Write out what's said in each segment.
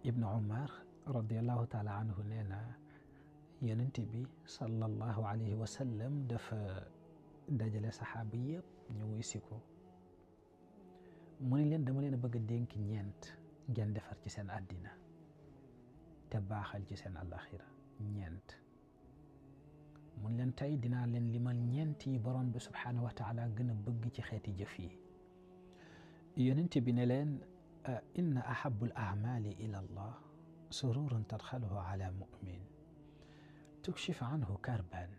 ibnu umar radiallahu taala anhu nee na yonent bi sallallahu alayhi wa sallam dafa dajale saxaaba yëpp ñu wuy si ko mu ne leen dama leen a bëgg a dénk ñeent ngeen defar ci seen àddina te baaxal ci seen àllaxira ñeent mun leen tey dinaa leen limal ñeent yi borom bi subhaanahu wa taala gën a bëgg ci xeeti jëf yi yonent bi ne leen inna ahabu al amali ila allah sururun tadxaluhu ala mumin tukshif anhu karban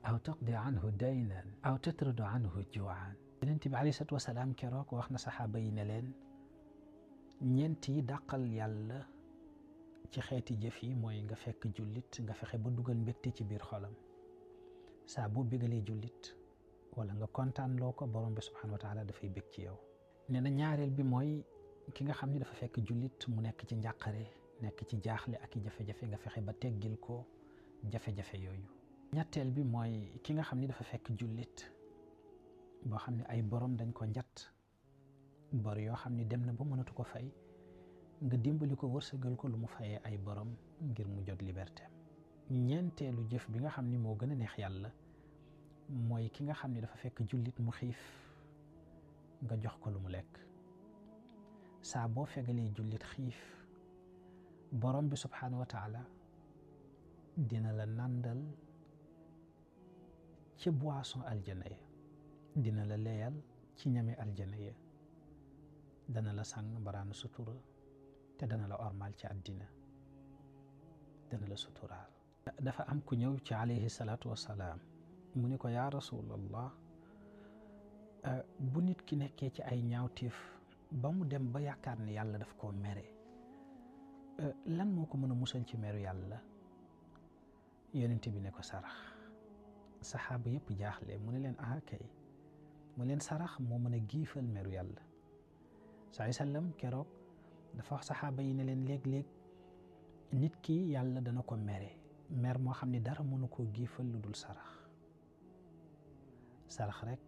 aw taqdi anhu daynan aw tatradu anhu juuan yonent bi alayhi salaatu wasalaam keroog wax na saxaaba yi ne leen ñeent yi dàqal yàlla ci xeeti jëf yi mooy nga fekk jullit nga fexe ba dugal mbégte ci biir xolam saa boo bégalee jullit wala nga kontaan loo ko borom bi subhanahu wa taala dafay bég ci yow nee na ñaareel bi mooy ki nga xam ni dafa fekk jullit mu nekk ci njàqare nekk ci jaaxle ak i jafe-jafe nga fexe ba teggil ko jafe-jafe yooyu ñetteel bi mooy ki nga xam ni dafa fekk jullit boo xam ne ay borom dañ ko njat bor yoo xam ni dem na ba mënatu ko fay nga dimbali ko wërsëgal ko lu mu fayee ay borom ngir mu jot liberté ñeenteelu jëf bi nga xam ni moo gën a neex yàlla mooy ki nga xam ni dafa fekk jullit mu xiif nga jox ko lu mu lekk saa boo fegalee jullit xiif borom bi subhaanahu wa taala dina la nàndal ci boisson aljana ya dina la leeyal ci ñami aljana ya dana la sàng mbaraanu sutura te dana la ormal ci àddina dana la suturaal dafa am ku ñëw ci alayhi salaatu wassalaam mu ni ko yaa rasulallah bu nit ki nekkee ci ay ñaawteef ba mu dem ba yaakaar ne yàlla daf koo mere lan moo ko mën a musal ci meru yàlla yonent bi ne ko sarax saxaaba yëpp jaaxle mu ne leen kay mu leen sarax moo mën a giifal meru yàlla saai sallam keroog dafa wax saxaaba yi ne leen léeg-léeg nit ki yàlla dana ko mere mer moo xam ne dara mënu koo giifal lu dul sarax sarax rek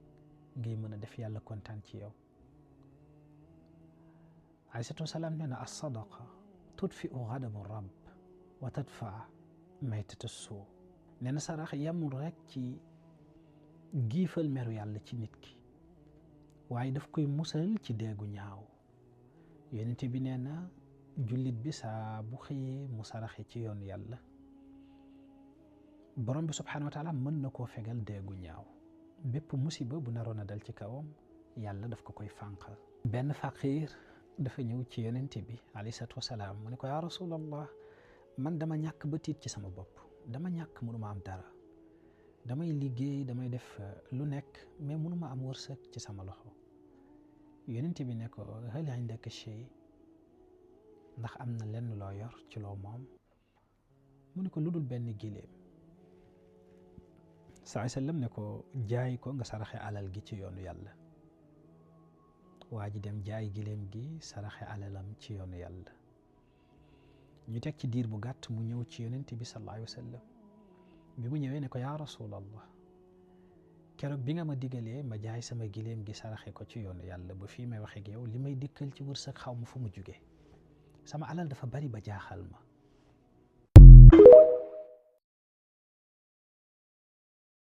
ngay mën a def yàlla kontaan ci yow alayhi salaam nee na as-sadaqa tudfi'u ghadabu rabb wa tadfa maytata suu nee na sarax yamul rek ci giifal meru yàlla ci nit ki waaye daf koy musal ci deegu ñaaw yonent bi nee na jullit bi saa bu xëyee mu saraxe ci yoon yàlla borom bi subhanahu wa taala mën na koo fegal deegu ñaaw bépp musiba bu naroon a dal ci kawam yàlla daf ko koy fànqal benn faqiir dafa ñëw ci yonent bi alayhi salaatu wasalaam mu ne ko yaa rasulallah man dama ñàkk ba tiit ci sama bopp dama ñàkk mënuma am dara damay liggéey damay def lu nekk mais mënuma am wërsëg ci sama loxo yonent bi ne ko hal indaka shay ndax am na lenn loo yor ci loo moom mu ne ko lu dul benn giléem saa sallam ne ko jaay ko nga saraxe alal gi ci yoonu yàlla waa ji dem jaay giléem gi saraxe alalam ci yoonu yàlla ñu teg ci diir bu gàtt mu ñëw ci yonent bi sallallahu alayhi wa sallam bi mu ñëwee ne ko yaa rasulallah keroog bi nga ma digalee ma jaay sama giléem gi saraxe ko ci yoonu yàlla ba fii may waxee ak yow li may dikkal ci wërsëg xaw ma fu mu jugee sama alal dafa bari ba jaaxal ma